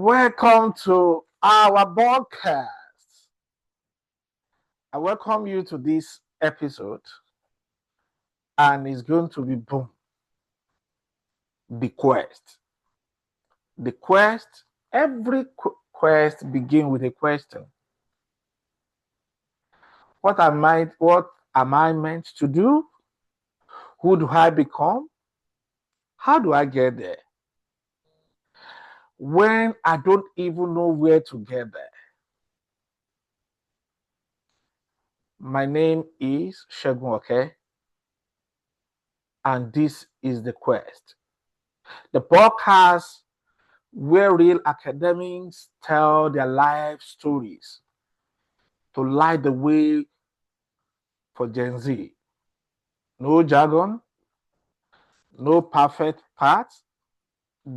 Welcome to our podcast. I welcome you to this episode, and it's going to be boom. The quest. The quest. Every quest begins with a question. What am I meant to do? Who do I become? How do I get there? When I don't even know where to get there. My name is SEGUN OKE, and this is The Quest. The podcast where real academics tell their life stories to light the way for Gen Z. No jargon, no perfect path,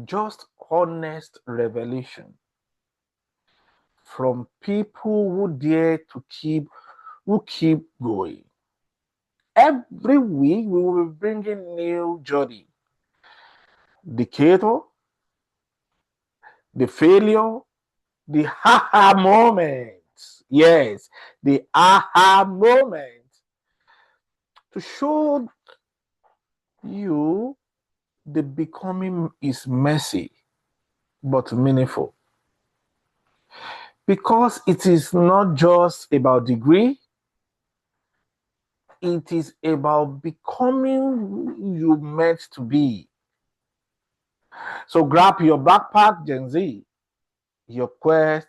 just honest revelation from people who dare to keep going. Every week we will be bringing new journey. The Cato, the failure, the aha moment. Yes, the aha moment to show you the becoming is messy but meaningful. Because it is not just about degree, it is about becoming who you meant to be. So grab your backpack, Gen Z. Your quest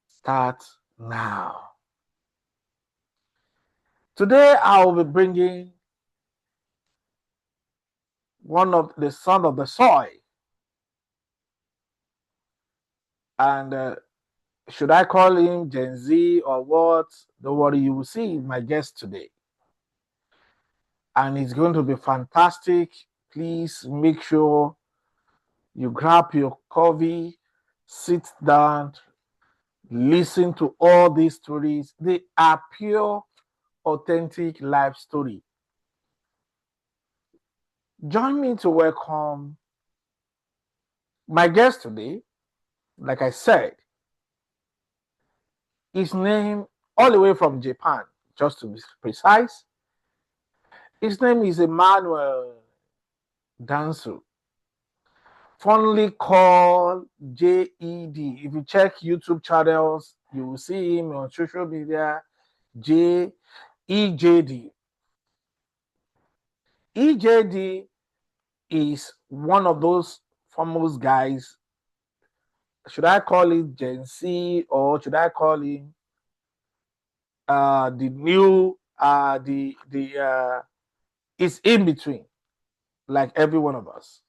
starts now. Today I will be bringing one of the son of the soil. And should I call him Gen Z or what? Don't worry, you will see my guest today. And it's going to be fantastic. Please make sure you grab your coffee, sit down, listen to all these stories. They are pure, authentic life story. Join me to welcome my guest today. Like I said, his name all the way from Japan, just to be precise. His name is Emmanuel Dansu, fondly called JED. If you check YouTube channels, you will see him on social media, EJD. EJD is one of those famous guys. Should I call it Gen Z or should I call him the new it's in between, like every one of us.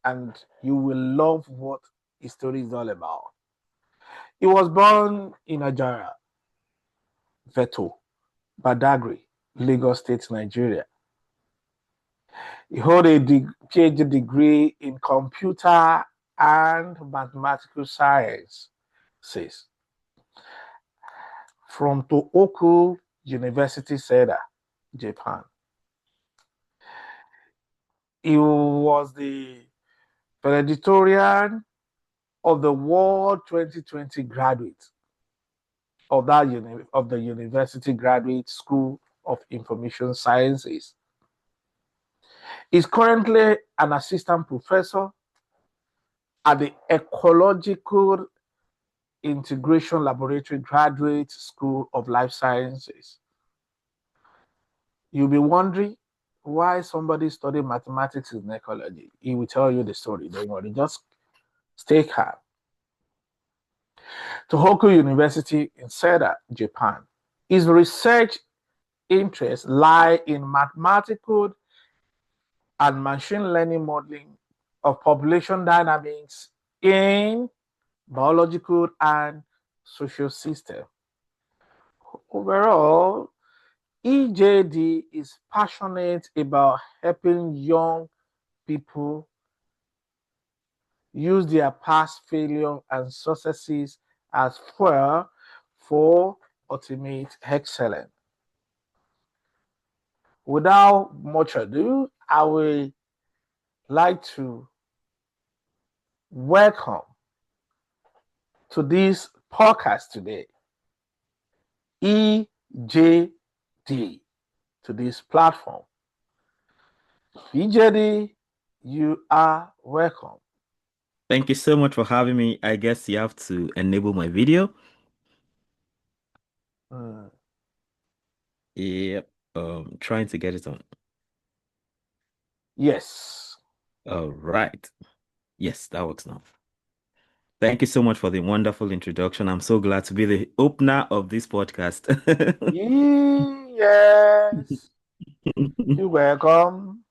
And you will love what his story is all about. He was born in Ajara, Veto, Badagry, Lagos State, Nigeria. He held a PhD degree in computer and mathematical sciences from Tohoku University, Seda, Japan. He was the valedictorian of the World 2020 graduate of the University Graduate School of Information Sciences. He's currently an assistant professor at the Ecological Integration Laboratory Graduate School of Life Sciences. You'll be wondering why somebody studying mathematics in ecology. He will tell you the story. Don't worry, just stay calm. Tohoku University in Seda, Japan. His research interests lie in mathematical and machine learning modeling of population dynamics in biological and social systems. Overall, EJD is passionate about helping young people use their past failure and successes as fuel for ultimate excellence. Without much ado, I would like to welcome to this podcast today. EJD to this platform. EJD, you are welcome. Thank you so much for having me. I guess you have to enable my video. Mm, Yep. Trying to get it on. yes. All right. Yes, that works now. Thank you so much for the wonderful introduction. I'm so glad to be the opener of this podcast. Yes. You're welcome.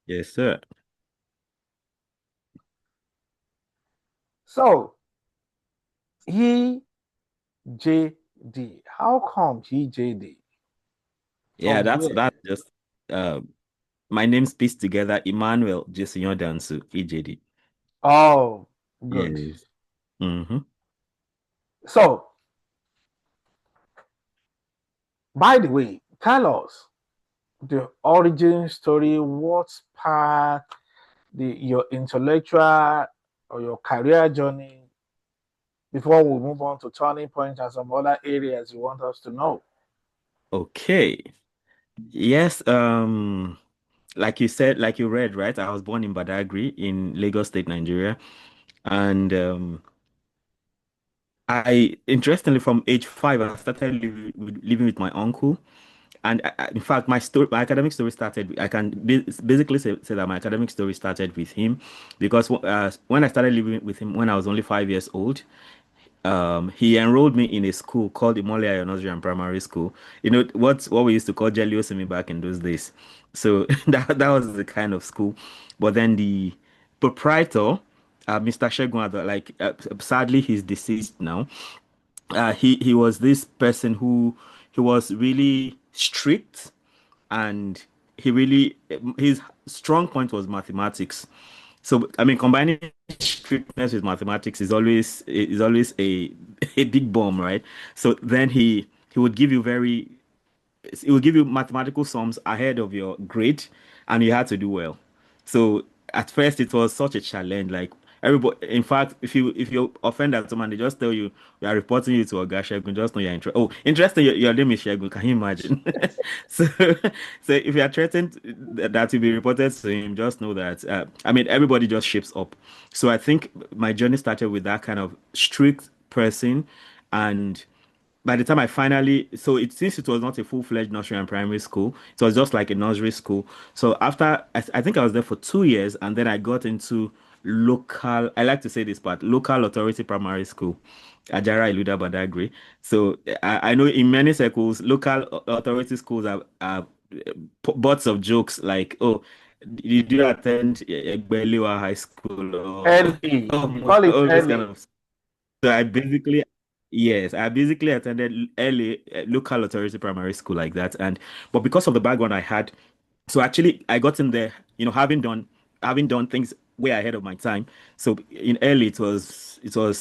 Yes, sir. So, EJD. How come EJD? Yeah, From that's where? that's just uh my name's pieced together. Emmanuel Jason Dansu, EJD. Oh, good. Yes. Mm-hmm. So, by the way, tell us the origin story, what sparked your intellectual or your career journey before we move on to turning points and some other areas you want us to know. Okay. Yes, like you said, like you read, right? I was born in Badagry in Lagos State, Nigeria. And I, interestingly, from age 5, I started living with my uncle. And in fact, my academic story started. I can basically say that my academic story started with him, because when I started living with him when I was only 5 years old, he enrolled me in a school called Imolia Nursery and Primary School. You know what we used to call Jelly Osimi back in those days. So that was the kind of school. But then the proprietor, Mr. Shegun, sadly he's deceased now. He was this person who he was really strict, and his strong point was mathematics. So I mean, combining strictness with mathematics is always a big bomb, right? So then he would give you very it will give you mathematical sums ahead of your grade, and you had to do well. So at first it was such a challenge. Like everybody, in fact, if you offend at someone, they just tell you we are reporting you to Oga Shegun. Just know you're interested. Oh, interesting. Your name is Shegun. Can you imagine? So, so if you are threatened that you'll be reported to him, just know that. I mean, everybody just shapes up. So I think my journey started with that kind of strict person, and by the time I finally, so it since it was not a full-fledged nursery and primary school, it was just like a nursery school. So after, I think I was there for 2 years, and then I got into local, I like to say this part, local authority primary school, Ajara Iluda Badagry. So I know in many circles, local authority schools are butts of jokes like, oh, did you attend Egbeliwa High School, or LA, you call it all those kind LA. of. So yes, I basically attended early local authority primary school like that, and but because of the background I had, so actually I got in there, having done things way ahead of my time. So in early it was so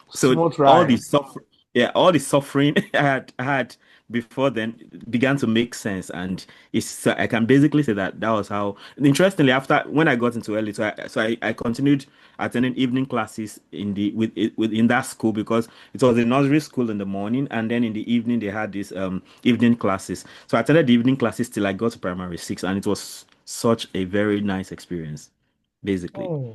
Smooth all the ride. suffer yeah, all the suffering I had before then began to make sense, and so I can basically say that that was how. Interestingly, after when I got into early, so I continued attending evening classes within that school, because it was a nursery school in the morning, and then in the evening they had these evening classes. So I attended the evening classes till I got to primary six, and it was such a very nice experience, basically. Hmm.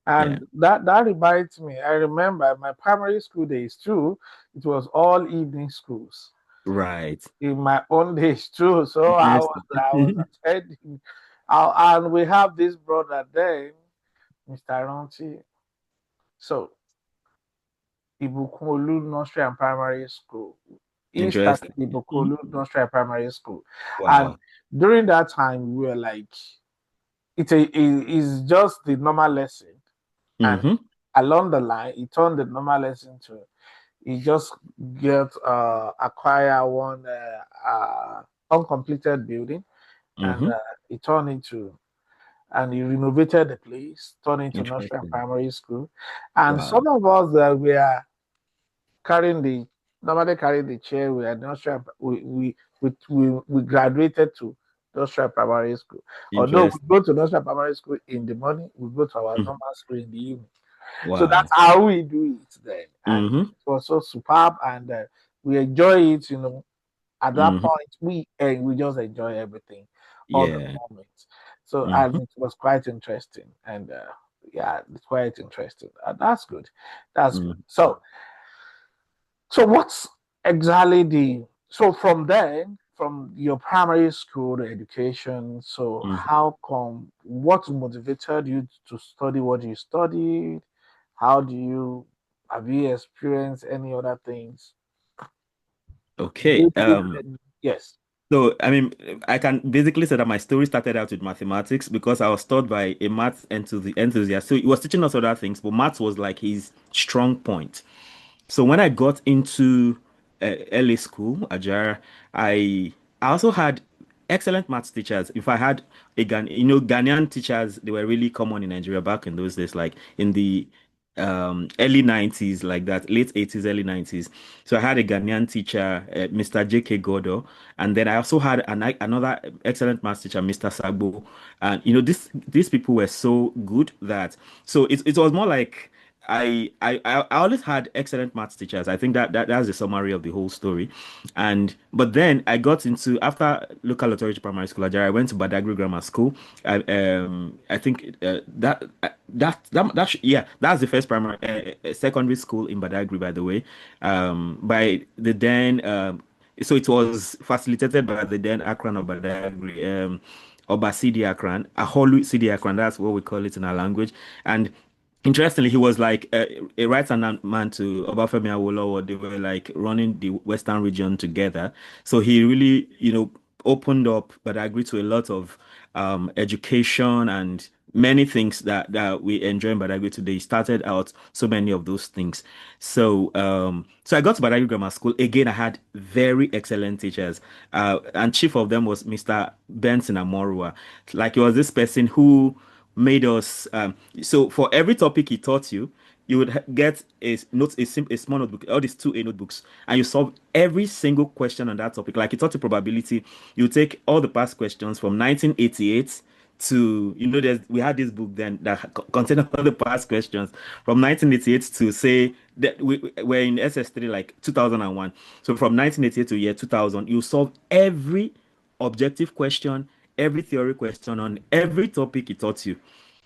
Yeah. And that reminds me, I remember my primary school days too. It was all evening schools Right. in my own days too. So I was Interesting. I was attending, and we have this brother then, Mr. Ronti. So Ibukolu Nursery and Primary School. He started Interesting. Mhm. Ibukolu Nursery and Primary School, and Wow. during that time we were like, it's just the normal lesson, and Mm-hmm. along the line, he turned the normal lesson to he just get acquire one uncompleted building, and Mm-hmm. he turned into and he renovated the place, turned into nursery and Interesting. primary school. And Wow. some of us that were carrying the normally carrying the chair, we are nursery we graduated to nursery and primary school. Although we Interesting. go to nursery and primary school in the morning, we go to our normal school in the evening. So that's Wow. how we do it then. And Mm-hmm. it was so superb, and we enjoy it, At that Mm-hmm. point, we just enjoy everything, all the Yeah. moments. So, and Mm-hmm. it was quite interesting, and yeah, it's quite interesting. That's good. That's good. Mm-hmm. So what's exactly so from then, from your primary school education, so Mm-hmm. how come, what motivated you to study what you studied? How do you, have you experienced any other things? Okay. Did it, yes. So, I mean, I can basically say that my story started out with mathematics because I was taught by a math enthusiast. So he was teaching us other things, but maths was like his strong point. So when I got into LA school, Ajara, I I also had excellent maths teachers. If I had Ghanaian teachers, they were really common in Nigeria back in those days, like in the early 90s, like that, late 80s, early 90s. So I had a Ghanaian teacher, Mr. J.K. Godo, and then I also had another excellent maths teacher, Mr. Sagbo. And these people were so good that it was more like I always had excellent maths teachers. I think that's the summary of the whole story. But then I got into after local authority primary school, Ajara, I went to Badagry Grammar School. I think yeah, that's the first primary secondary school in Badagry, by the way. By the then so it was facilitated by the then Akran of Badagry. Oba Sidi Akran, Aholu Sidi Akran, that's what we call it in our language. And interestingly, he was like a right-hand man to Obafemi Awolowo. They were like running the Western region together. So he really, opened up, but I agree to a lot of education and many things that we enjoy in Badagry today. He started out so many of those things. So I got to Badagry Grammar School. Again, I had very excellent teachers. And chief of them was Mr. Benson Amorua. Like he was this person who made us so for every topic he taught you, you would get a small notebook, all these 2A notebooks, and you solve every single question on that topic. Like he taught you probability, you take all the past questions from 1988 to we had this book then that contained all the past questions from 1988 to say that we're in SS3 like 2001. So from 1988 to year 2000, you solve every objective question, every theory question on every topic he taught you.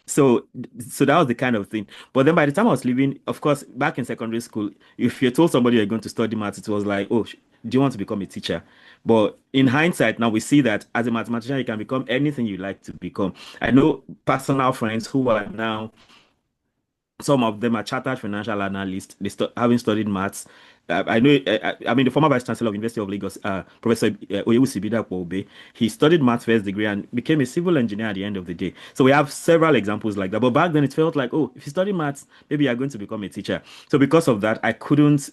So that was the kind of thing. But then by the time I was leaving, of course, back in secondary school, if you told somebody you're going to study maths, it was like, oh, do you want to become a teacher? But in hindsight, now we see that as a mathematician, you can become anything you like to become. I know personal friends who are now some of them are chartered financial analysts. Having studied maths. I know. I mean, the former vice chancellor of University of Lagos, Professor Oyewusi Bidakwa, he studied maths first degree and became a civil engineer at the end of the day. So we have several examples like that. But back then, it felt like, oh, if you study maths, maybe you're going to become a teacher. So because of that, I couldn't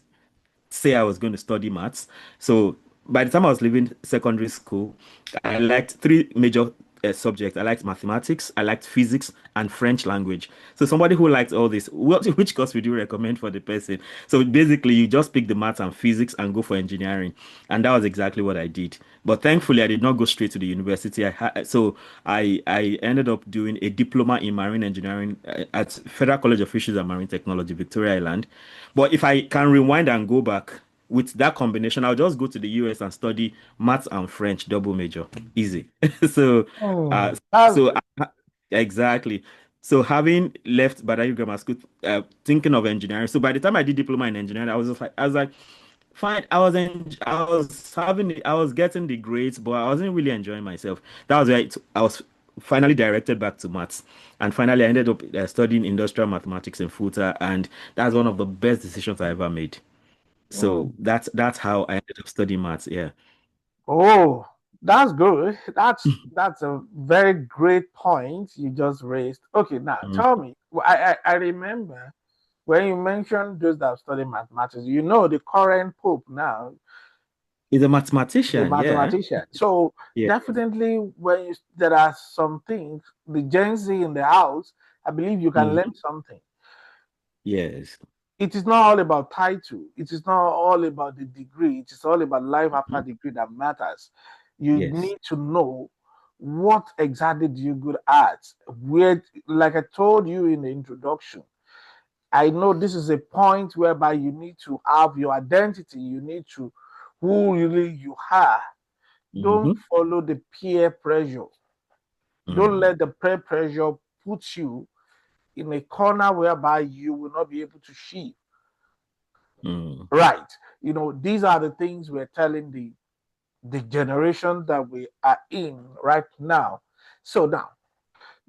say I was going to study maths. So by the time I was leaving secondary school, I liked three major subjects. I liked mathematics, I liked physics, and French language. So somebody who likes all this, which course would you recommend for the person? So basically, you just pick the maths and physics and go for engineering, and that was exactly what I did. But thankfully, I did not go straight to the university. I ended up doing a diploma in marine engineering at Federal College of Fisheries and Marine Technology, Victoria Island. But if I can rewind and go back with that combination, I'll just go to the US and study maths and French double major. Easy. so, uh, That's so good. exactly. So having left Badagry Grammar School, thinking of engineering. So by the time I did diploma in engineering, I was like, fine. I was getting the grades, but I wasn't really enjoying myself. That was why I was finally directed back to maths, and finally I ended up studying industrial mathematics in FUTA, and that's one of the best decisions I ever made. So Mm. that's how I ended up studying maths. Yeah. Oh, that's good. That's a very great point you just raised. Okay, now Mm. tell me. I remember when you mentioned those that study mathematics. The current pope now He's a is a mathematician. Yeah. mathematician. So Yeah. definitely, there are some things, the Gen Z in the house, I believe you can learn Mhm. something. Yes. It is not all about title. It is not all about the degree. It is all about life after Mhm. degree that matters. You Yes. need to know what exactly do you good at. Where, like I told you in the introduction, I know this is a point whereby you need to have your identity. You need to who really you are. Don't Mm-hmm. follow the peer pressure. Don't Mm, let the peer pressure put you in a corner whereby you will not be able to shift. mm. Right. These are the things we're telling the generation that we are in right now. So now,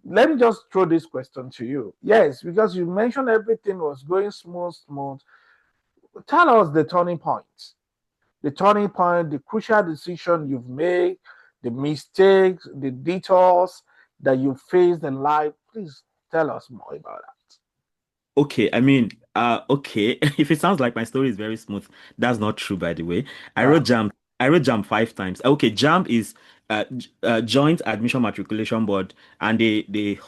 let me just throw this question to you. Yes, because you mentioned everything was going smooth, smooth. Tell us the turning point. The turning point, the crucial decision you've made, the mistakes, the detours that you faced in life. Please tell us more about that. Okay, I mean, okay. If it sounds like my story is very smooth, that's not true, by the way. I Yeah. wrote JAMB. I wrote JAMB 5 times. Okay, JAMB is Joint Admission Matriculation Board, and they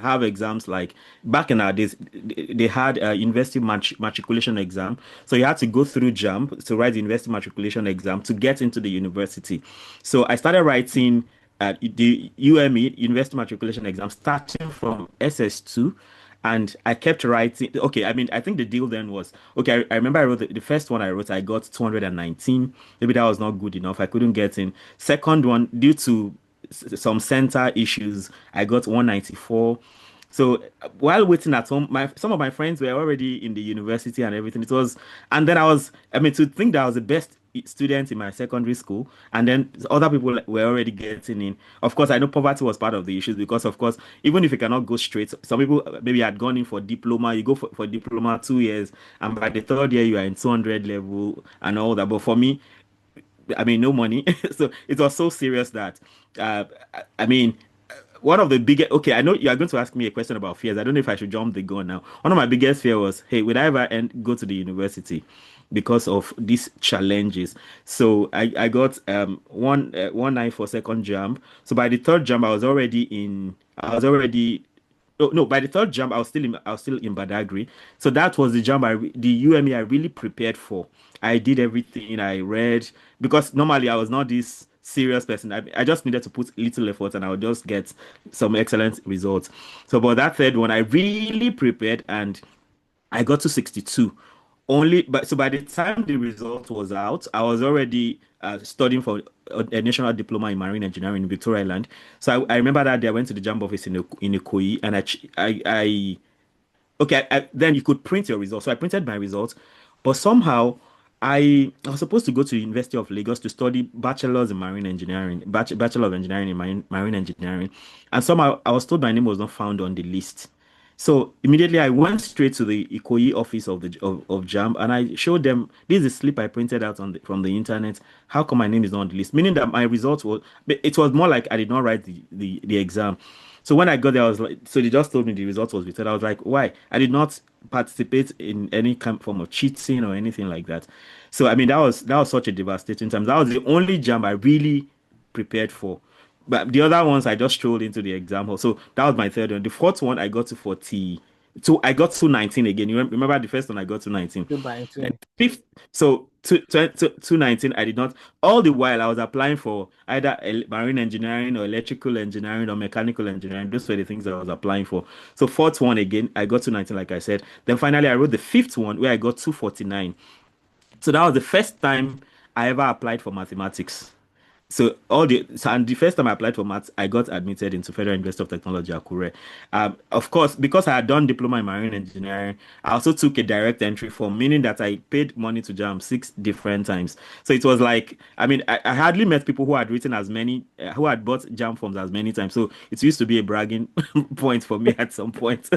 have exams like back in our days. They had a university matriculation exam, so you had to go through JAMB to write the university matriculation exam to get into the university. So I started writing the UME University Matriculation exam starting from SS2, and I kept writing. Okay, I mean, I think the deal then was okay. I remember I wrote the first one I wrote, I got 219. Maybe that was not good enough. I couldn't get in. Second one, due to some center issues, I got 194. So while waiting at home, my some of my friends were already in the university and everything. And then I mean, to think that I was the best student in my secondary school, and then other people were already getting in. Of course, I know poverty was part of the issues because, of course, even if you cannot go straight, some people maybe had gone in for diploma. You go for diploma 2 years, and by the third year you are in 200 level and all that. But for me, I mean, no money. So it was so serious that, uh, I mean, one of the biggest, okay, I know you are going to ask me a question about fears. I don't know if I should jump the gun now. One of my biggest fear was, hey, would I ever go to the university because of these challenges? So I got 1-9 for second jump. So by the third jump, I was already no, by the third jump, I was still in Badagry. So that was the jump the UME I really prepared for. I did everything I read because normally I was not this serious person. I just needed to put little effort and I would just get some excellent results. So, but that third one, I really prepared and I got to 62. Only, but so by the time the result was out, I was already studying for a national diploma in marine engineering in Victoria Island. So I remember that day I went to the JAMB office in Ikoyi, and okay, then you could print your results. So I printed my results, but somehow I was supposed to go to the University of Lagos to study bachelor's in marine engineering, bachelor of engineering in marine engineering, and somehow I was told my name was not found on the list. So immediately I went straight to the Ikoyi office of JAMB, and I showed them this is a slip I printed out from the internet. How come my name is not on the list? Meaning that my results was it was more like I did not write the exam. So when I got there, I was like, so they just told me the result was returned. I was like, why? I did not participate in any kind of form of cheating or anything like that. So I mean, that was such a devastating time. That was the only jam I really prepared for. But the other ones I just strolled into the exam hall. So that was my third one. The fourth one I got to 40. So I got to 19 again. You remember the first one I got to 19. And 2019. fifth, so to 19, I did not. All the while I was applying for either marine engineering or electrical engineering or mechanical engineering. Those were the things I was applying for. So fourth one again, I got to 19, like I said. Then finally I wrote the fifth one where I got 249. So that was the first time I ever applied for mathematics. And the first time I applied for maths, I got admitted into Federal University of Technology, Akure. Of course, because I had done diploma in marine engineering, I also took a direct entry form, meaning that I paid money to JAM 6 different times. So it was like, I mean, I hardly met people who had written who had bought JAM forms as many times. So it used to be a bragging point for me at some point.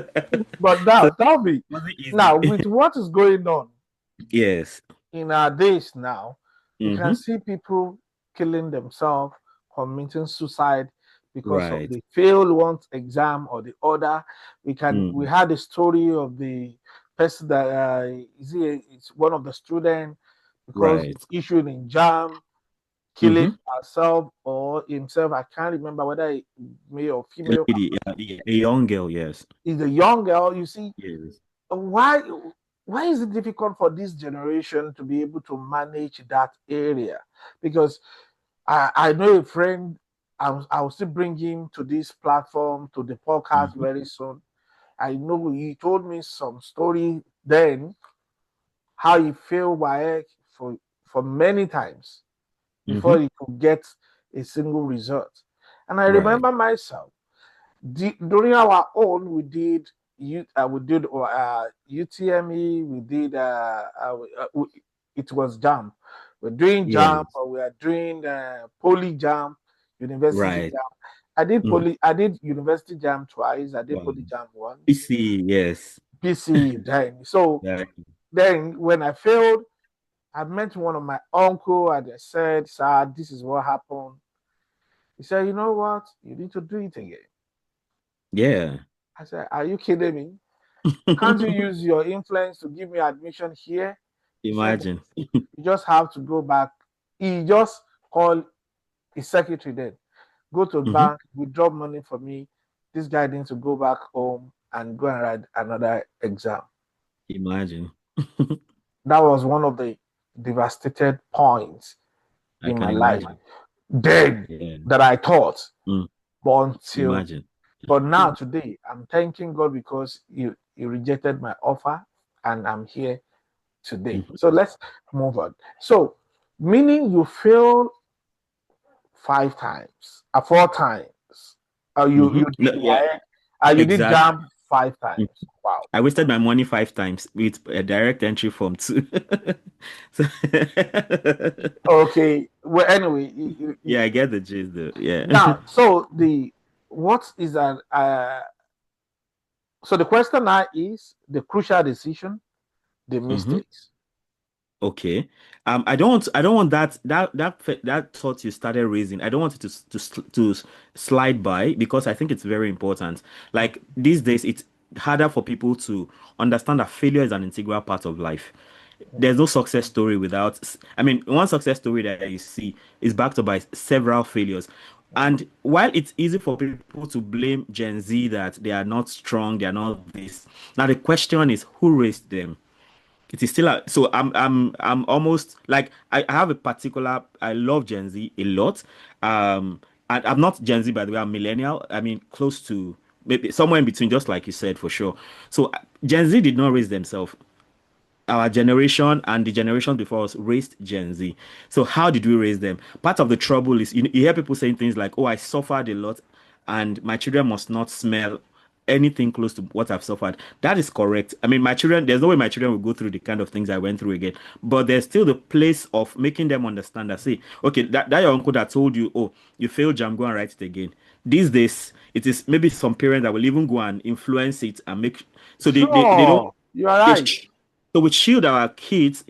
But So now, it tell me, wasn't easy. now with what is going on Yes. in our days now, we can Mm-hmm. see people killing themselves, committing suicide because of Right. the failed one exam or the other. We Mm. had a story of the person that it's one of the students because Right. issued in jam killing Mm-hmm. herself or himself. I can't remember whether male or A female. lady, a young girl, yes. Is a young girl. You see, Yes. why why is it difficult for this generation to be able to manage that area? Because I know a friend. I'll still bring him to this platform to the podcast Mm-hmm. very soon. I know he told me some story then how he failed WAEC for many times before Mm-hmm. he could get a single result. And I Right. remember myself during our own, we did UTME, we did it was jam. We're doing jam, Yes. or we are doing poly jam, university Right. jam. Mm. I did university jam twice. I did Wow. poly jam once. PC, yes. PC then. So Yeah. then when I failed, I met one of my uncle and I said, "Sir, this is what happened." He said, "You know what? You need to do it again." Yeah. I said, "Are you kidding me? Can't you use your influence to give me admission here?" He said, Imagine. "You just have to go back." He just called his secretary then, go to Hmm. bank, withdraw money for me. This guy needs to go back home and go and write another exam. Imagine. That was one of the devastated points I in can my life. imagine. Then Yeah. that I thought, Mm. but until Imagine. but now today, I'm thanking God because he rejected my offer and I'm here today. Mhm. So let's move on. So, meaning you failed 5 times, 4 times. You No, did yeah, you did exactly. jump 5 times. Mm. Wow. I wasted my money 5 times with a direct entry form too. So Okay. Well, anyway, yeah, I get the gist though. Yeah. now so the what is that? So the question now is the crucial decision, the Hmm. mistakes. Okay. I don't want that thought you started raising. I don't want it to slide by because I think it's very important. Like these days, it's harder for people to understand that failure is an integral part of life. There's no success story without, I mean, one success story that you see is backed up by several failures. And while it's easy for people to blame Gen Z that they are not strong, they are not this. Now the question is who raised them? It is still so I'm almost like I have a particular I love Gen Z a lot. And I'm not Gen Z by the way, I'm millennial. I mean close to maybe somewhere in between, just like you said for sure. So Gen Z did not raise themselves. Our generation and the generation before us raised Gen Z. So how did we raise them? Part of the trouble is you hear people saying things like, "Oh, I suffered a lot, and my children must not smell anything close to what I've suffered." That is correct. I mean, my children, there's no way my children will go through the kind of things I went through again. But there's still the place of making them understand that, say, okay, that your uncle that told you, oh, you failed jam, go and write it again. These days, it is maybe some parents that will even go and influence it and make so they don't Sure, you are they right. sh- so we shield our kids.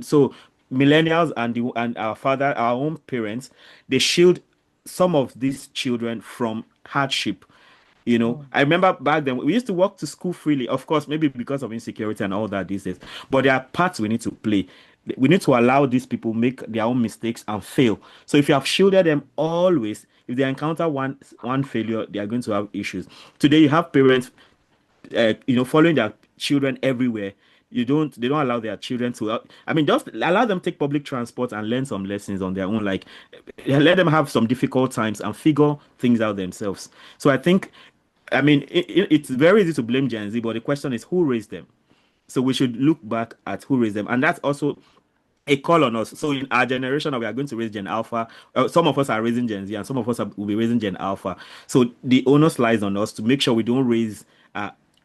So millennials and our father, our own parents, they shield some of these children from hardship. I remember back then we used to walk to school freely. Of course, maybe because of insecurity and all that these days. But there are parts we need to play. We need to allow these people make their own mistakes and fail. So if you have shielded them always, if they encounter one failure, they are going to have issues. Today you have parents following their children everywhere. They don't allow their children to. I mean, just allow them take public transport and learn some lessons on their own. Like, let them have some difficult times and figure things out themselves. So I think, I mean, it's very easy to blame Gen Z, but the question is who raised them. So we should look back at who raised them, and that's also a call on us. So in our generation, we are going to raise Gen Alpha. Some of us are raising Gen Z, and some of us will be raising Gen Alpha. So the onus lies on us to make sure we don't raise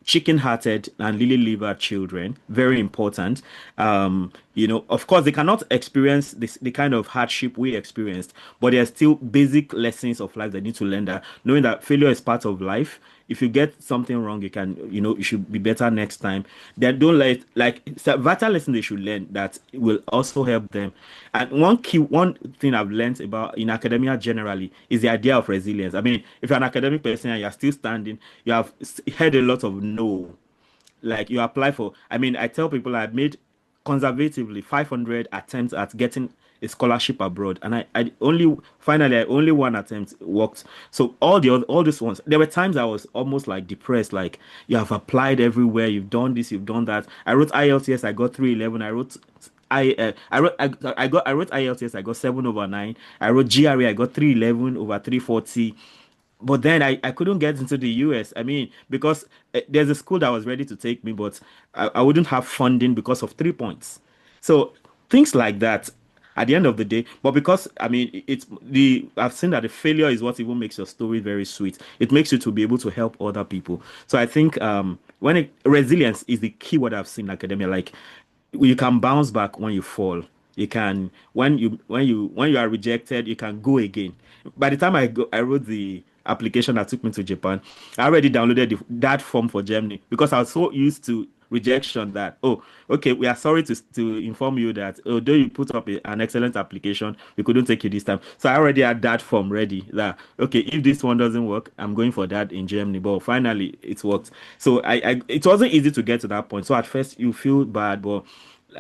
chicken-hearted and lily-livered children. Very important. Of course, they cannot experience the kind of hardship we experienced, but there are still basic lessons of life they need to learn. That knowing that failure is part of life. If you get something wrong, you should be better next time. Then don't let like it's a vital lesson they should learn that will also help them. And one thing I've learned about in academia generally is the idea of resilience. I mean, if you're an academic person and you're still standing, you have heard a lot of no. Like you apply for, I mean, I tell people I've made conservatively 500 attempts at getting a scholarship abroad, and I only one attempt worked. So all these ones, there were times I was almost like depressed. Like you have applied everywhere, you've done this, you've done that. I wrote IELTS, I got 311. I wrote IELTS, I got 7/9. I wrote GRE, I got 311/340. but then I couldn't get into the US. I mean, because there's a school that was ready to take me, but I wouldn't have funding because of 3 points. So things like that at the end of the day. But because I mean, it's the I've seen that the failure is what even makes your story very sweet. It makes you to be able to help other people. So I think resilience is the key word I've seen in academia. Like you can bounce back when you fall. You can when you are rejected, you can go again. By the time I wrote the application that took me to Japan, I already downloaded that form for Germany because I was so used to rejection that, oh, okay, we are sorry to inform you that although you put up an excellent application, we couldn't take you this time. So I already had that form ready that, okay, if this one doesn't work, I'm going for that in Germany. But finally it worked. So I it wasn't easy to get to that point. So at first you feel bad, but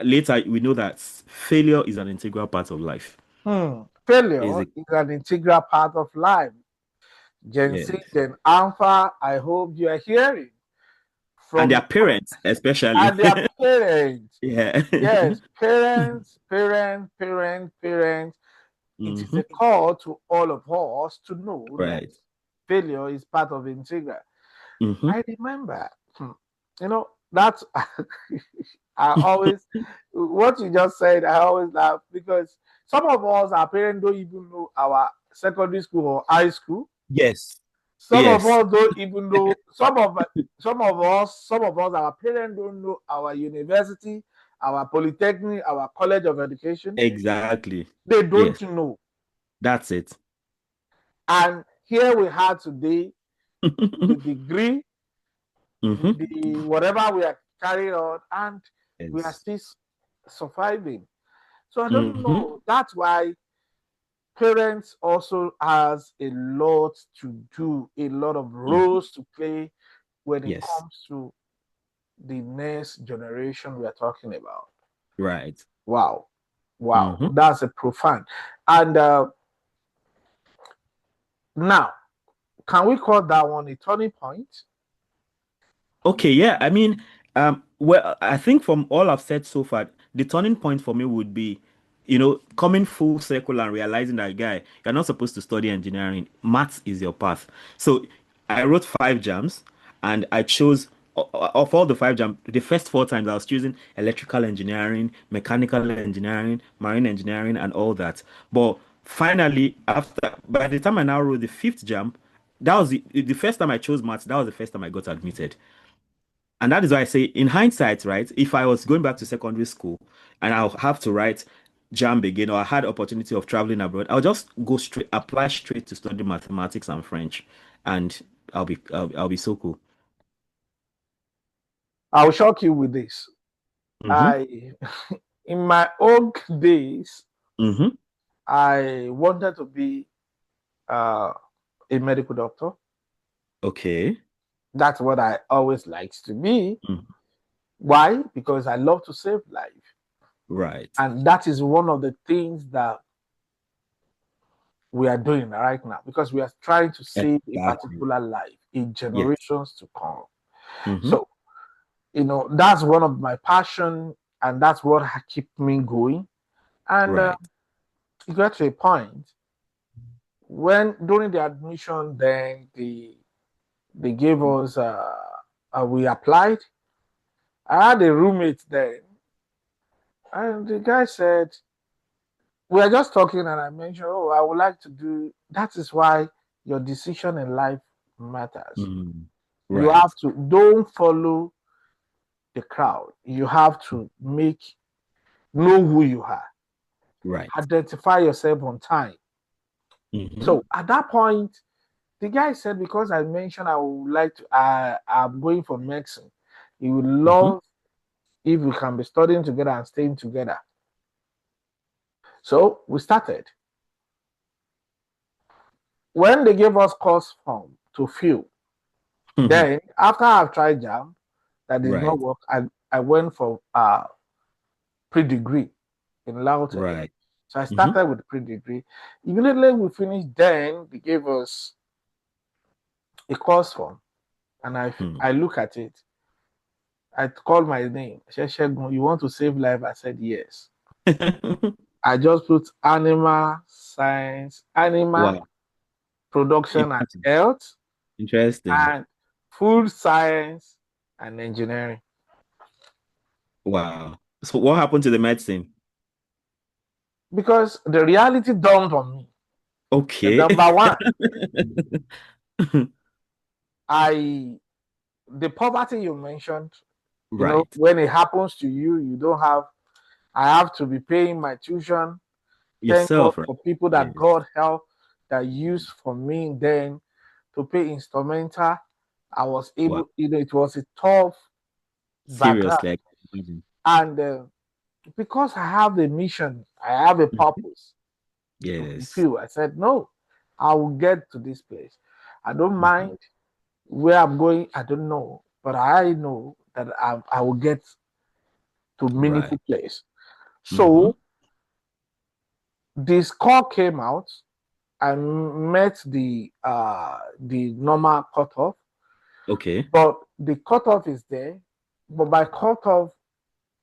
later we know that failure is an integral part of life. Failure Is is an integral part of life. Gen Z, Yes. Gen Alpha, I hope you are hearing And from their parents, especially. and their parents. Yeah. Yes, parents, parents, parents, parents. It is Hmm. a call to all of us to know that Right. failure is part of integral. Hmm. I remember, that's I always what you just said. I always laugh because some of us, our parents don't even know our secondary school or high school. Yes. Some of Yes. us don't even know. Some of us, our parents don't know our university, our polytechnic, our college of education. Exactly. They Yes. don't know. That's it. And here we are today with the degree, with Hmm. the whatever we are carrying on, and we are Yes. still surviving. So I don't Hmm. know. That's why parents also has a lot to do, a lot of Hmm. roles to play when it Yes. comes to the next generation we are talking about. Right. Wow. Wow. Hmm. That's a profound. And now, can we call that one a turning point? Okay, yeah. I mean, well, I think from all I've said so far, the turning point for me would be, coming full circle and realizing that, guy, you're not supposed to study engineering. Maths is your path. So I wrote 5 jams and I chose of all the 5 jam, the first 4 times I was choosing electrical engineering, mechanical engineering, marine engineering, and all that. But finally, after by the time I now wrote the fifth jam, that was the first time I chose maths. That was the first time I got admitted. And that is why I say, in hindsight, right, if I was going back to secondary school and I'll have to write JAMB again, or I had opportunity of traveling abroad, I'll just go straight, apply straight to study mathematics and French, and I'll be so cool. I'll shock you with this. Mm-hmm. I, in my old days, Mm-hmm. I wanted to be uh, a medical doctor. Okay. That's what I always liked to be. Mm. Why? Because I love to save life. Right. And that is one of the things that we are doing right now because we are trying to save a Exactly. particular life in Yes. generations to come. Mm-hmm. So, that's one of my passion and that's what keep me going. And Right. it got to a point when during the admission, then they gave us we applied. I had a roommate then, and the guy said, we are just talking, and I mentioned, oh, I would like to do that. Is why your decision in life matters. Mm. You have Right. to don't follow the crowd. You have to know who you are, Right. identify yourself on time. Mm-hmm. So at that point, the guy said, because I mentioned I would like to, I'm going for medicine. He would Mm-hmm. love if we can be studying together and staying together. So we started. When they gave us course form to fill, then after I've tried JAM, that did not Right. work, I went for pre-degree in Lautech. Right. So I Mm-hmm. started with pre-degree. Immediately we finished, then they gave us a course form, and I look at it. I called my name. I said, Shegun, you want to save life? I said, yes. I just put animal science, animal Wow. production and Imagine. health, Interesting. and food science and engineering. Wow. So what happened to the medicine? Because the reality dawned on me. The Okay. number one, I the poverty you mentioned, Right. when it happens to you, you don't have I have to be paying my tuition. Thank God Yourself, right? for people that Yes. God helped that used for me then to pay instrumental. I was Wow. able, it was a tough background. Seriously, I can imagine. And because I have a mission, I have a Mhm. purpose to Yes. fulfill. I said, no, I will get to this place. I don't Mhm. mind where I'm going. I don't know, but I know that I will get to Right. meaningful place. Hmm. So this call came out. I met the normal cutoff, Okay. but the cutoff is there. But by cutoff,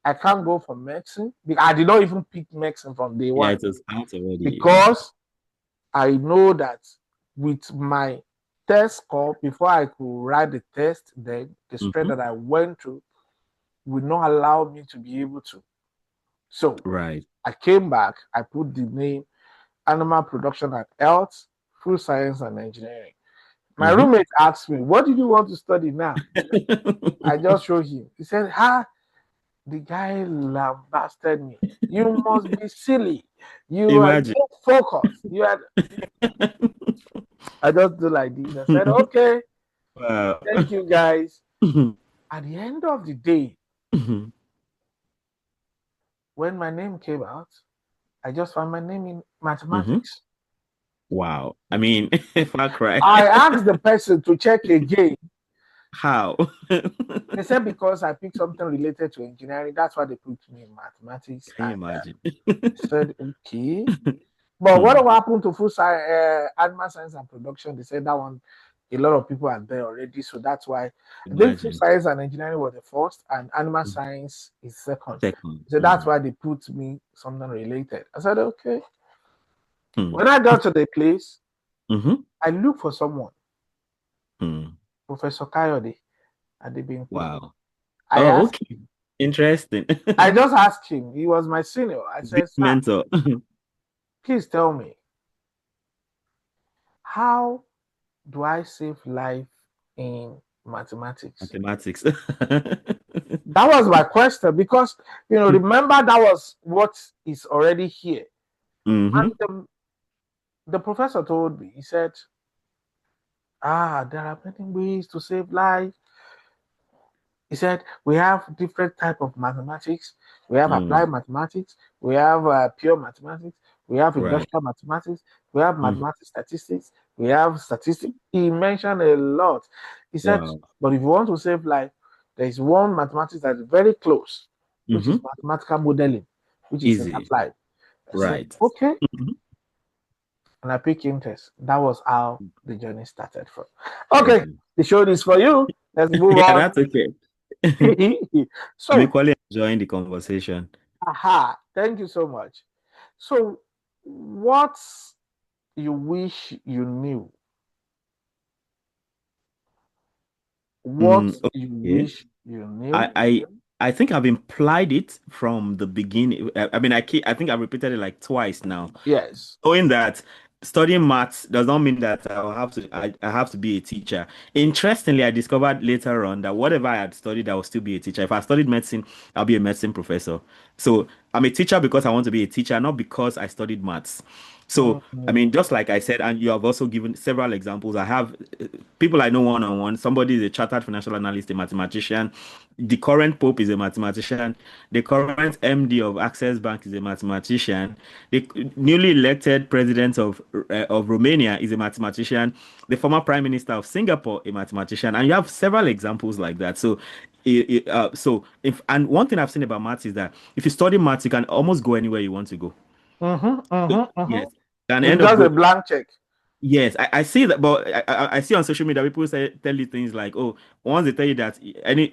I can't go for medicine. I did not even pick medicine from day Yeah, one it was out already. Wow. because I know that with my test score, before I could write the test, then the stress Hmm. that I went through would not allow me to be able to. So Right. I came back, I put the name Animal Production and Health, Food Science and Engineering. My Hmm. roommate asked me, what did you want to study now? I just showed him. He said, the guy lambasted me. You must be silly. You are Imagine. not focused. I just do like this. I said, okay, Wow. thank you guys. At the end of the day, when my name came out, I just found my name in Hmm. mathematics. Wow. I mean, far cry. I asked the person to check again. How? They said because I picked something related to engineering, that's why they put me in mathematics. Can you And imagine? I said, okay. But what Hmm. happened to food science, animal science and production? They said that one, a lot of people are there already. So that's why I think food Imagine. science and engineering were the first, and animal science is second. Second. So that's Mm. why they put me something related. I said, okay. Hmm. When I got to the place, Hmm. I looked for someone, Hmm. Professor Coyote at the Binku. Wow. I Oh, asked, okay. Interesting. I just asked him, he was my senior. I Big said, sir, mentor. please tell me, how do I save life in mathematics? Mathematics. That was my question because, remember that was what is already here. And Hmm. the professor told me, he said, there are many ways to save life. He said, we have different type of mathematics. We have applied Mm. mathematics. We have pure mathematics. We have Right. industrial mathematics. We have Hmm. mathematics statistics. We have statistics. He mentioned a lot. He said, Wow. but if you want to save life, there is one mathematics that is very close, which is Hmm. mathematical modeling, which is Easy. applied. I said, Right. okay. Mhm. And I picked interest. That was how the journey started from. Okay, Okay. the show is for you. Let's move Yeah, on. that's okay. I'm So, equally enjoying the conversation. aha, thank you so much. So, what you wish you knew? What you Okay. wish you I, knew? I I think I've implied it from the beginning. I mean, I think I've repeated it like twice now. Yes. Knowing that studying maths does not mean that I have to be a teacher. Interestingly, I discovered later on that whatever I had studied, I will still be a teacher. If I studied medicine, I'll be a medicine professor. So I'm a teacher because I want to be a teacher, not because I studied maths. So I Mhm. mean, just like I said, and you have also given several examples. I have people I know one on one. Somebody is a chartered financial analyst, a mathematician. The current Pope is a mathematician. The current MD of Access Bank is a mathematician. The newly elected president of Romania is a mathematician. The former prime minister of Singapore, a mathematician, and you have several examples like that. So, so if and one thing I've seen about maths is that if you study maths, you can almost go anywhere you want to go. Mm-hmm, So, mm-hmm, mm-hmm. yes, you can It's end up just a going. blank check. Yes, I see that, but I see on social media people say tell you things like, oh, once they tell you that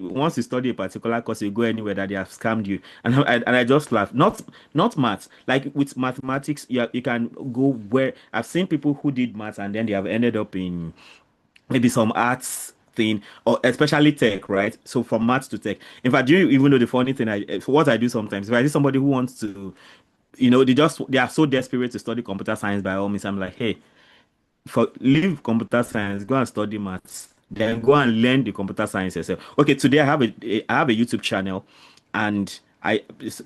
once you study a particular course, you go anywhere that they have scammed you, and I just laugh. Not maths, like with mathematics, you can go where I've seen people who did maths and then they have ended up in maybe some arts thing or especially tech, right? So from maths to tech. In fact, do you even know the funny thing? For what I do sometimes, if I see somebody who wants to, they are so desperate to study computer science by all means, I'm like, hey, for leave computer science, go and study maths, then go and learn the computer science yourself. Okay, today I have a YouTube channel, and I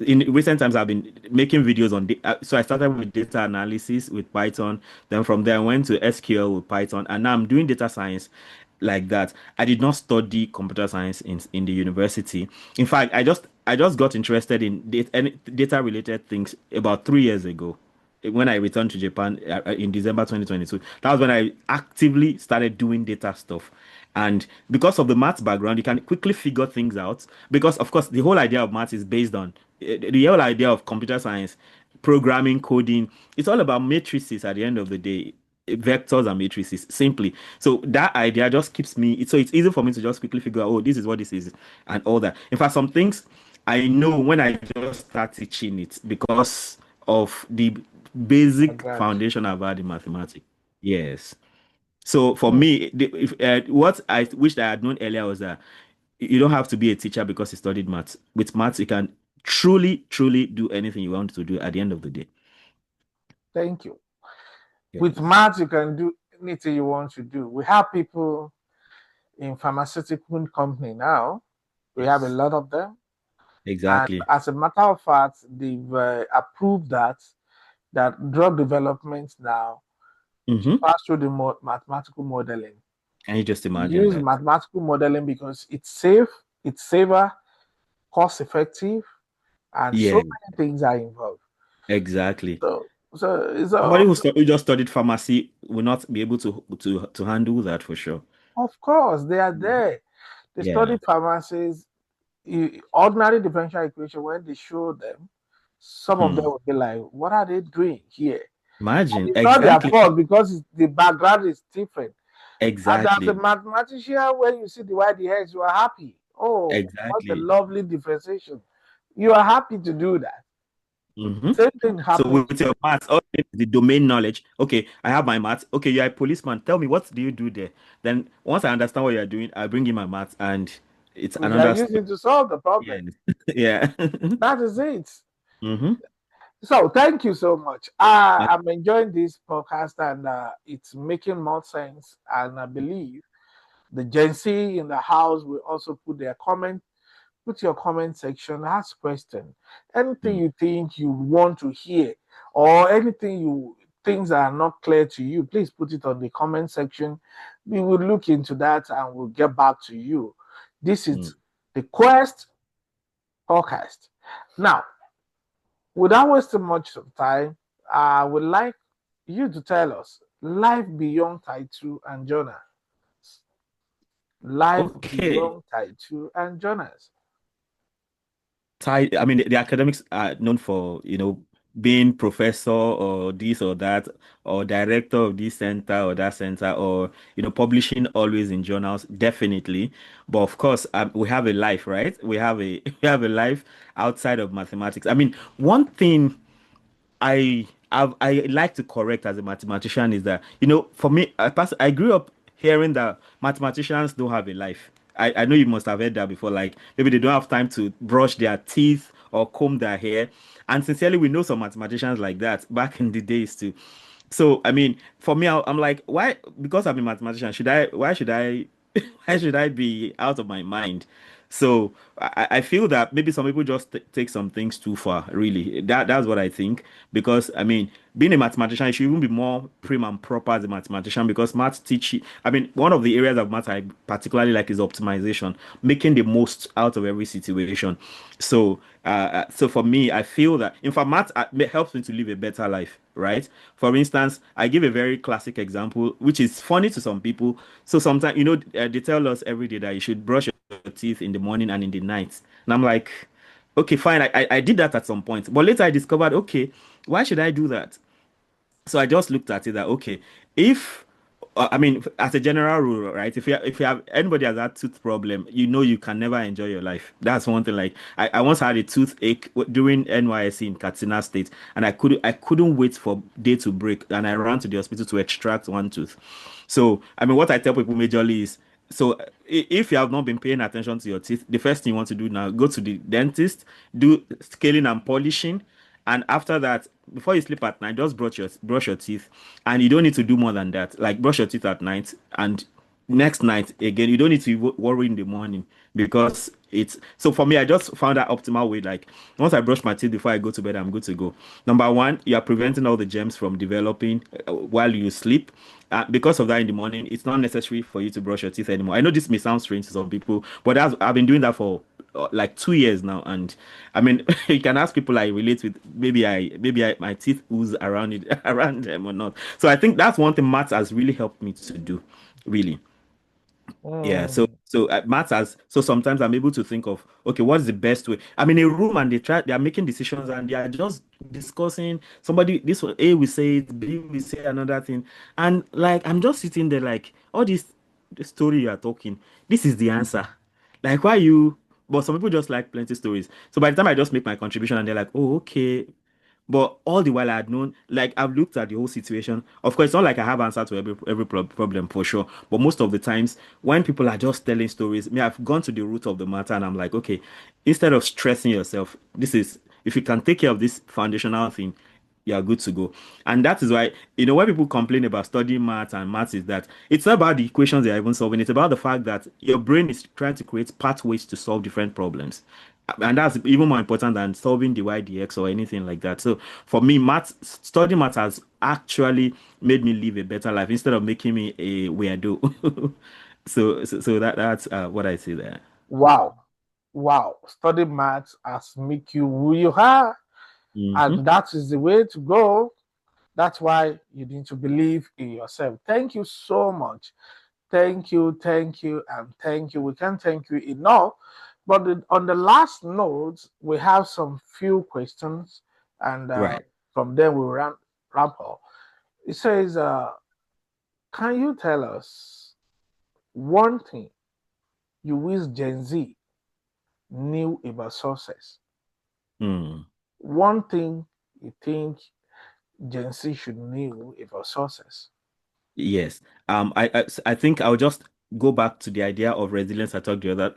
in recent times I've been making videos on so I started with data analysis with Python, then from there I went to SQL with Python, and now I'm doing data science like that. I did not study computer science in the university. In fact, I just got interested in data related things about 3 years ago when I returned to Japan in December 2022. That was when I actively started doing data stuff. And because of the maths background, you can quickly figure things out. Because, of course, the whole idea of maths is based on the whole idea of computer science, programming, coding. It's all about matrices at the end of the day, vectors and matrices, simply. So that idea just keeps me, so it's easy for me to just quickly figure out, oh, this is what this is, and all that. In fact, some things I know when I just start teaching it because of the basic Background. foundation I've had in mathematics. Yes. So for Hmm. me, what I wished I had known earlier was that you don't have to be a teacher because you studied maths. With maths, you can truly, truly do anything you want to do at the end of the day. Thank you. With Yes. math, you can do anything you want to do. We have people in pharmaceutical company now. We have a Yes. lot of them. And Exactly. as a matter of fact, they've approved that drug development now should Mm-hmm. pass through the mathematical modeling. Can you just imagine Use that? mathematical modeling because it's safe, it's safer, cost effective, and so Yeah, many things are involved. exactly. So Somebody who just studied pharmacy will not be able to handle that for sure. of course they are Mhm. there. They Yeah. study pharmacies, ordinary differential equation. When they show them, some of them Hmm. will be like, "What are they doing here?" And Imagine. it's not their Exactly. fault because the background is different. And as a Exactly. mathematician, when you see the white hairs, you are happy. Oh, what a Exactly. lovely differentiation. You are happy to do that. Hmm. Same thing So happens. with your maths, all you need is the domain knowledge. Okay, I have my maths. Okay, you're a policeman. Tell me what do you do there? Then once I understand what you're doing, I bring in my maths and it's We can another use story. it to solve the problem. Yeah. Yeah. That is it. Hmm. So thank you so much. I'm enjoying this podcast and it's making more sense. And I believe the Gen Z in the house will also put your comment section, ask question. Anything you think you want to hear or anything you things that are not clear to you, please put it on the comment section. We will look into that and we'll get back to you. This is the Quest podcast. Now, without wasting much of time, I would like you to tell us life beyond title and journals. Life Okay. beyond title and journals. I mean, the academics are known for, being professor or this or that, or director of this center or that center, or, publishing always in journals, definitely. But of course, we have a life, right? We have a we have a life outside of mathematics. I mean, one thing I like to correct as a mathematician is that, for me, I grew up hearing that mathematicians don't have a life. I know you must have heard that before. Like maybe they don't have time to brush their teeth or comb their hair. And sincerely, we know some mathematicians like that back in the days too. So I mean, for me, I'm like, why? Because I'm a mathematician, Why should I? Why should I be out of my mind? So I feel that maybe some people just take some things too far. Really, that's what I think. Because I mean, being a mathematician, you should even be more prim and proper as a mathematician because maths teach you. I mean, one of the areas of maths I particularly like is optimization, making the most out of every situation. So for me, I feel that in fact, maths helps me to live a better life. Right. For instance, I give a very classic example, which is funny to some people. So sometimes, they tell us every day that you should brush your teeth in the morning and in the night. And I'm like, okay, fine. I did that at some point. But later I discovered, okay, why should I do that? So I just looked at it that, okay, if I mean, as a general rule, right? If you have anybody has that tooth problem, you know you can never enjoy your life. That's one thing. Like I once had a toothache during NYSC in Katsina State, and I couldn't wait for day to break, and I ran to the hospital to extract one tooth. So I mean, what I tell people majorly is, so if you have not been paying attention to your teeth, the first thing you want to do now, go to the dentist, do scaling and polishing, and after that, before you sleep at night, just brush your teeth, and you don't need to do more than that. Like brush your teeth at night, and next night again, you don't need to worry in the morning because it's so for me. I just found that optimal way. Like once I brush my teeth before I go to bed, I'm good to go. Number one, you are preventing all the germs from developing while you sleep. Because of that, in the morning, it's not necessary for you to brush your teeth anymore. I know this may sound strange to some people, but I've been doing that for like 2 years now, and I mean, you can ask people I relate with. Maybe my teeth ooze around it, around them or not. So I think that's one thing maths has really helped me to do, really. Yeah. So Mm. so maths has so sometimes I'm able to think of, okay, what's the best way? I'm in a room and they are making decisions and they are just discussing. Somebody, this one A will say it, B will say another thing, and like I'm just sitting there like all the story you are talking. This is the answer. Like why you? But some people just like plenty stories. So by the time I just make my contribution and they're like, oh, okay. But all the while I had known, like I've looked at the whole situation. Of course, it's not like I have answer to every problem for sure. But most of the times, when people are just telling stories, me, I've gone to the root of the matter, and I'm like, okay, instead of stressing yourself, this is if you can take care of this foundational thing, you are good to go. And that is why, when people complain about studying maths and maths, is that it's not about the equations they're even solving. It's about the fact that your brain is trying to create pathways to solve different problems. And that's even more important than solving the y dx or anything like that. So for me, studying maths has actually made me live a better life instead of making me a weirdo. So that's what I say there. Wow. Wow. Study maths has make you who you are. Hmm. And that is the way to go. That's why you need to believe in yourself. Thank you so much. Thank you, and thank you. We can't thank you enough. But on the last note, we have some few questions, and Right. from there we'll wrap up. It says, can you tell us one thing you wish Gen Z knew about success? Hmm. One thing you think Gen Z should know about success? Yes. I think I'll just go back to the idea of resilience I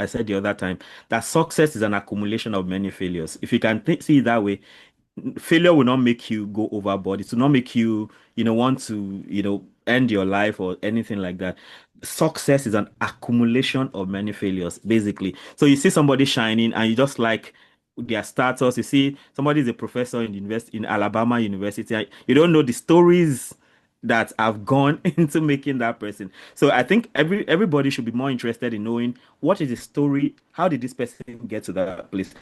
said the other time, that success is an accumulation of many failures. If you can see it that way, failure will not make you go overboard. It will not make you, want to, end your life or anything like that. Success is an accumulation of many failures, basically. So you see somebody shining and you just like their status. You see somebody is a professor in in Alabama University. And you don't know the stories that have gone into making that person. So I think everybody should be more interested in knowing what is the story, how did this person get to that place.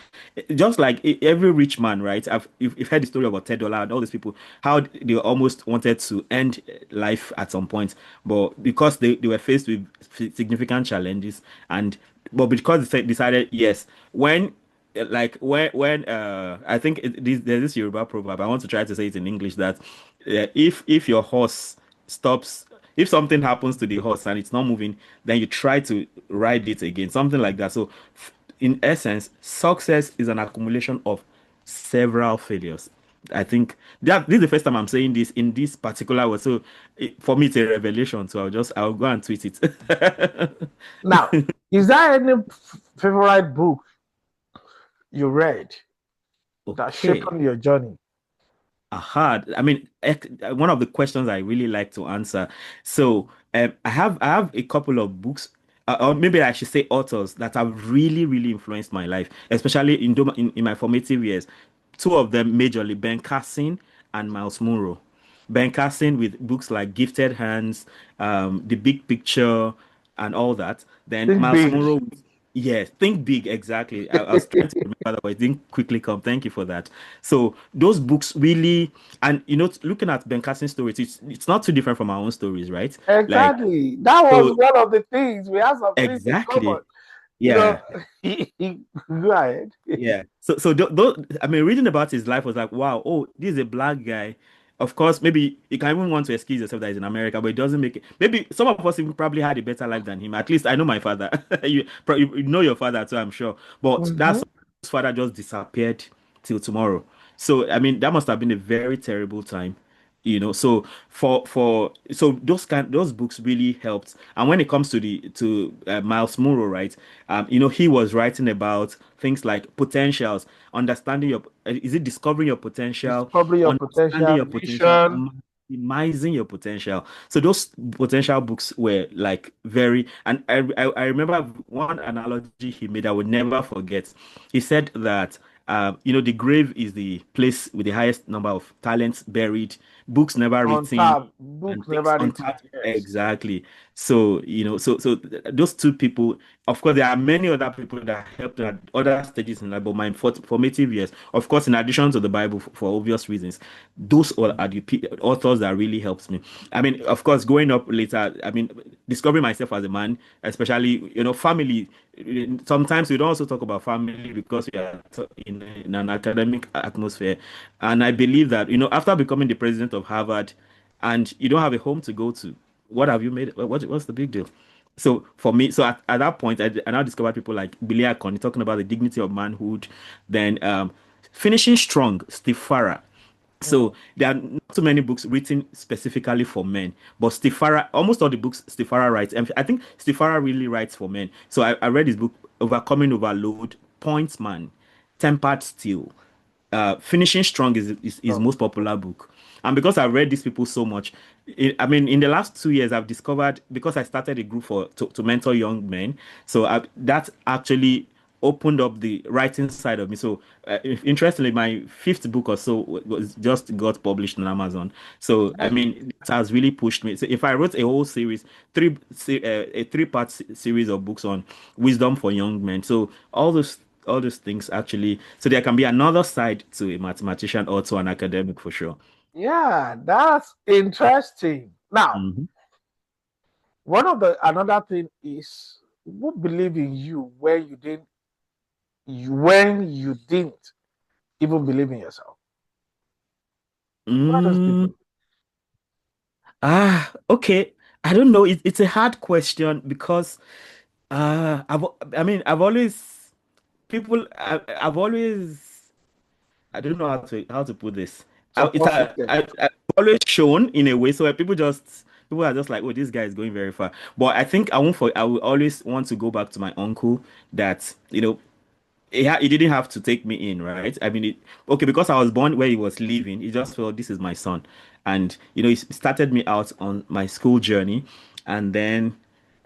Just like every rich man, right? You've heard the story about $10 and all these people, how they almost wanted to end life at some point, but because they were faced with significant challenges, and but because they decided, yes, like when I think there's this Yoruba proverb. I want to try to say it in English that if your horse stops, if something happens to the horse and it's not moving, then you try to ride it again, something like that. So in essence, success is an accumulation of several failures. I think that this is the first time I'm saying this in this particular way. So for me, it's a revelation. So I'll go and tweet it. Now, is there any favorite book you read that shaped Okay. your journey? Aha. I mean, one of the questions I really like to answer. So, I have a couple of books, or maybe I should say authors that have really, really influenced my life, especially in my formative years. Two of them majorly, Ben Carson and Miles Monroe. Ben Carson with books like Gifted Hands, The Big Picture, and all that. Then Think Miles big. Monroe, yes, Think Big, exactly. I was trying to remember that, but it didn't quickly come. Thank you for that. So those books really, and looking at Ben Carson's stories, it's not too different from our own stories, right? Like, Exactly. That was so one of the things. We have some things in common. exactly, You know, yeah. go ahead. Yeah. So I mean, reading about his life was like, wow, oh, this is a black guy. of course, maybe you can even want to excuse yourself that he's in America, but it doesn't make it. Maybe some of us even probably had a better life than him. At least I know my father. You know your father too, I'm sure. But Mm-hmm. that's his father just disappeared till tomorrow. So I mean, that must have been a very terrible time. So so those books really helped. And when it comes to the to Miles Monroe, right? He was writing about things like potentials, understanding your is it discovering your potential, Discover your understanding potential, your potential, vision maximizing your potential. So those potential books were like very, and I remember one analogy he made I would never forget. He said that the grave is the place with the highest number of talents buried, books never on written, tab, book and things never written. untapped. Yes. Exactly. So, those two people, of course, there are many other people that helped at other stages in life, but my formative years, of course, in addition to the Bible for obvious reasons, those are the authors that really helped me. I mean, of course, growing up later, I mean, discovering myself as a man, especially, family. Sometimes we don't also talk about family because we are in an academic atmosphere. And I believe that, after becoming the president of Harvard and you don't have a home to go to, what have you made? What's the big deal? So for me, so at that point, I now discovered people like Billy Icahn talking about the dignity of manhood, then finishing strong, Steve Farrar. So Mm. there are not too many books written specifically for men, but Steve Farrar, almost all the books Steve Farrar writes, and I think Steve Farrar really writes for men. So I read his book, Overcoming Overload, Points Man, Tempered Steel, Finishing Strong is his So most popular book. And because I've read these people so much, I mean, in the last 2 years, I've discovered because I started a group to mentor young men. So that actually opened up the writing side of me. So, interestingly, my fifth book or so was just got published on Amazon. So, I that's mean, it has really pushed me. So, if I wrote a whole series, a three-part series of books on wisdom for young men, so all those things actually, so there can be another side to a mathematician or to an academic for sure. yeah, that's interesting. Now, Mhm. one of the another thing is who believe in you when you didn't even believe in yourself. Who are those Mm, people? okay. I don't know. It's a hard question because I mean, I've always, I don't know how to put this. Supposited. I've always shown in a way, so people are just like, oh, this guy is going very far. But I think I will always want to go back to my uncle that, he didn't have to take me in, right? I mean, okay, because I was born where he was living, he just felt this is my son. And, he started me out on my school journey. And then,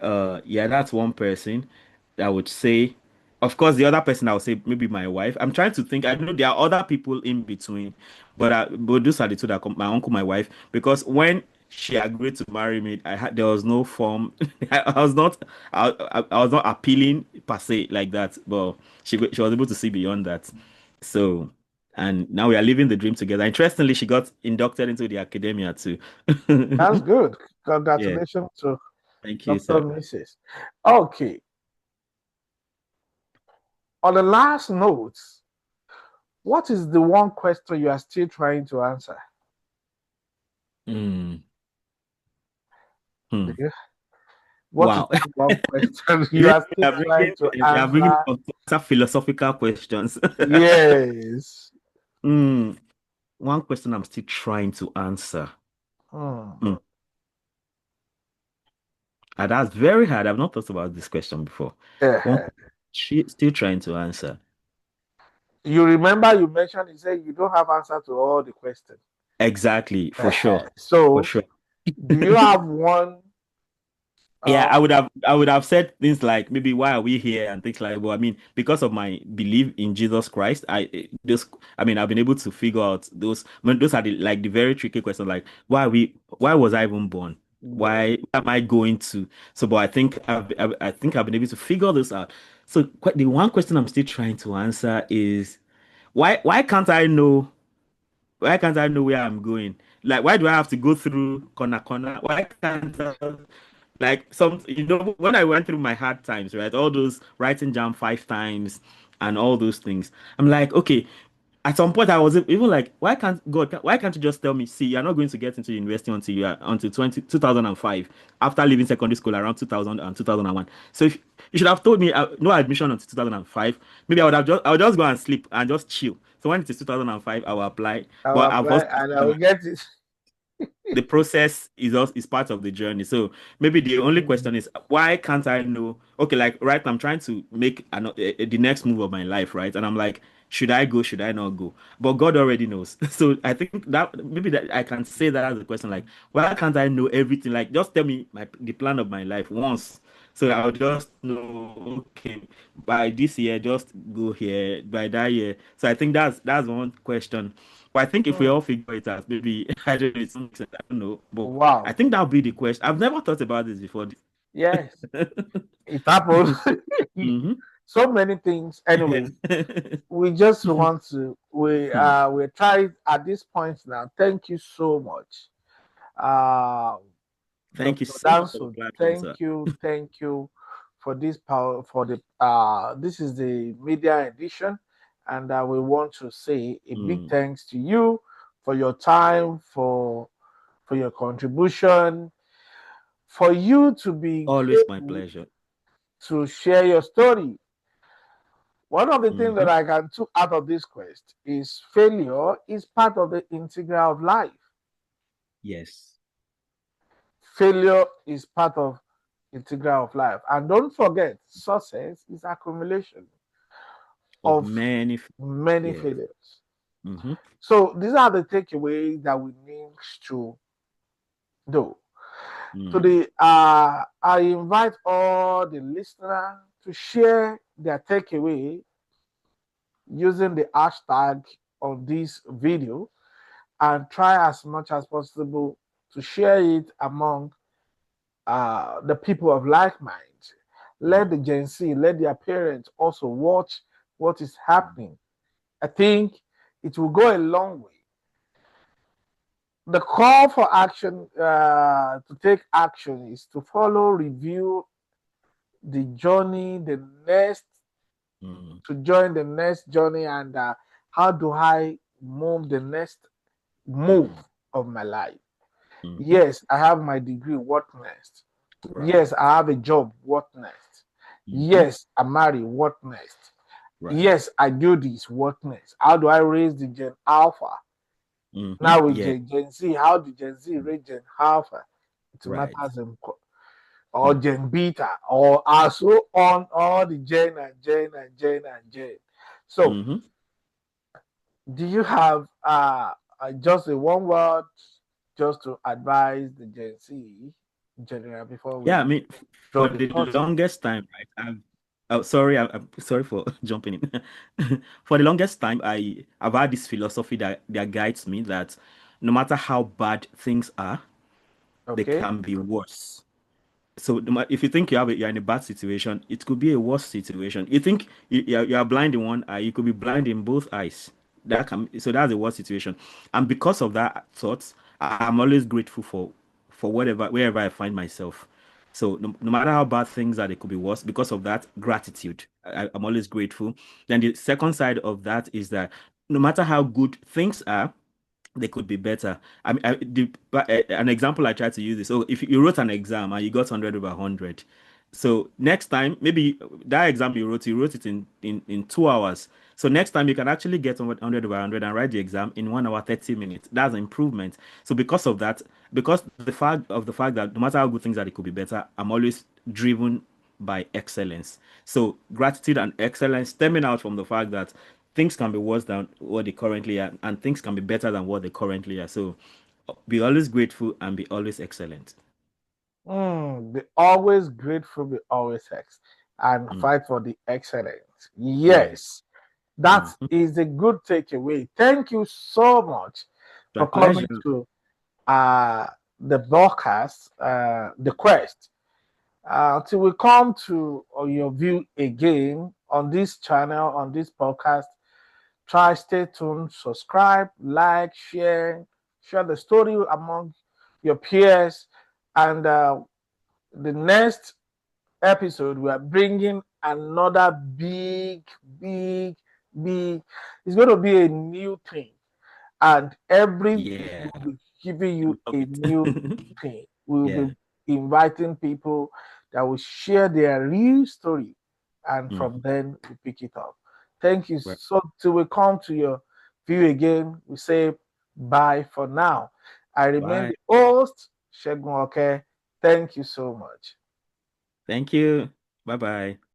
yeah, that's one person that I would say. Of course, the other person I would say maybe my wife. I'm trying to think. I know there are other people in between, but those are the two that come, my uncle, my wife. Because when she agreed to marry me, there was no form. I was not I was not appealing per se like that, but she was able to see beyond that. So, and now we are living the dream together. Interestingly, she got inducted into the academia too. That's good. Yeah, Congratulations to thank you, Dr. sir. Mrs. Okay. On the last note, what is the one question you are still trying to answer? Mm, Do hmm. you- What is Wow. that one question you You are still trying to are bringing answer? up some philosophical questions. Yes. Hmm. One question I'm still trying to answer. Hmm. Hmm. That's very hard. I've not thought about this question before. One Uh-huh. still trying to answer. You remember you mentioned you said you don't have answer to all the questions. Exactly, for sure. Uh-huh. For So, sure. do you have one? Yeah, Uh, I would have said things like maybe why are we here and things like, well, I mean, because of my belief in Jesus Christ, I mean, I've been able to figure out those. I mean, those are the very tricky questions, like why was I even born? yeah, Why am I going to? So, but I think I've been able to figure this out. So, the one question I'm still trying to answer is why can't I know? Why can't I know where I'm going? Like, why do I have to go through corner corner? Why can't I? Like when I went through my hard times, right? All those writing jam 5 times and all those things. I'm like, okay, at some point I was even like, why can't you just tell me, see, you're not going to get into university until you are until 2005 after leaving secondary school around 2000 and 2001. So if, you should have told me no admission until 2005. Maybe I would just go and sleep and just chill. So when it is 2005, I will apply. I'll But I've apply also and I will get it. the process is also is part of the journey. So maybe the only question is why can't I know? Okay, like right, I'm trying to make the next move of my life, right? And I'm like, should I go? Should I not go? But God already knows. So I think that maybe that I can say that as a question, like, why can't I know everything? Like, just tell me the plan of my life once. So I'll just know, okay, by this year, just go here, by that year. So I think that's one question. But I think if we Mm. all figure it out, maybe I don't know, it makes sense. I don't know. But I Wow. think that'll be the question. I've never thought about this before. Yes, it happens. Hmm. So many things. Anyway, we just want to we try at this point now. Thank you so much, uh, Thank you Dr. so much for the Danso. platform, sir. Thank you for this power for the this is the media edition, and we want to say a big Mm. thanks to you for your time, for your contribution, for you to be Always my able pleasure. to share your story. One of the things that Hmm. I can took out of this quest is failure is part of the integral of life. Yes. Failure is part of integral of life. And don't forget, success is accumulation Of of many. many Yes. failures. Hmm. So these are the takeaways that we need to do. Mm. Today, I invite all the listeners to share their takeaway using the hashtag on this video and try as much as possible to share it among the people of like mind. Let Mm. the Gen Z, let their parents also watch what is happening. I think it will go a long way. The call for action to take action is to follow, review the journey, the next Mm. to join the next journey, and how do I move the next move Mm. of my life. Hmm. Yes, I have my degree. What next? Yes, Right. I have a job. What next? Hmm. Yes, I'm married. What next? Right. Yes, I do this. What next? How do I raise the Gen Alpha? Hmm. Now with Yeah. Gen Z, how do Gen Z raise Gen Alpha? It Right. matters or Mm. Gen Beta or so on all the Gen and Gen and Gen and Gen. So, Hmm. do you have just a one word just to advise the Gen Z in general before Yeah, I we mean, draw for the the curtain? longest time, right? Oh, sorry, I'm sorry for jumping in. For the longest time, I've had this philosophy that guides me that no matter how bad things are, they Okay. can be worse. So if you think you're in a bad situation, it could be a worse situation. You think you are blind in one eye, you could be blind in both eyes. So that's a worse situation. And because of that thought, I'm always grateful for whatever wherever I find myself. So no matter how bad things are, they could be worse. Because of that gratitude, I'm always grateful. Then the second side of that is that no matter how good things are, they could be better. I mean, an example I try to use is, so if you wrote an exam and you got 100 over 100, so next time, maybe that exam you wrote it in 2 hours. So next time you can actually get 100 over 100 and write the exam in 1 hour, 30 minutes. That's an improvement. So because of that, because the fact that no matter how good things are, they could be better, I'm always driven by excellence. So gratitude and excellence stemming out from the fact that things can be worse than what they currently are, and things can be better than what they currently are. So be always grateful and be always excellent. Be always grateful, be always and Mm. fight for the excellence. Yeah. Yes, that Mhm. is a good takeaway. Thank you so much My for coming pleasure. to uh, the broadcast, the quest. Till we come to your view again on this channel, on this podcast, try stay tuned, subscribe, like, share the story among your peers, and the next episode we are bringing another big be, it's going to be a new thing, and every week Yeah. we'll be giving I you love a new it. thing. We'll be Yeah. inviting people that will share their real story, and Mm. from then we pick it up. Thank you. Well, So till we come to your view again, we say bye for now. I remain bye. the host, Segun Oke. Thank you so much. Thank you. Bye bye.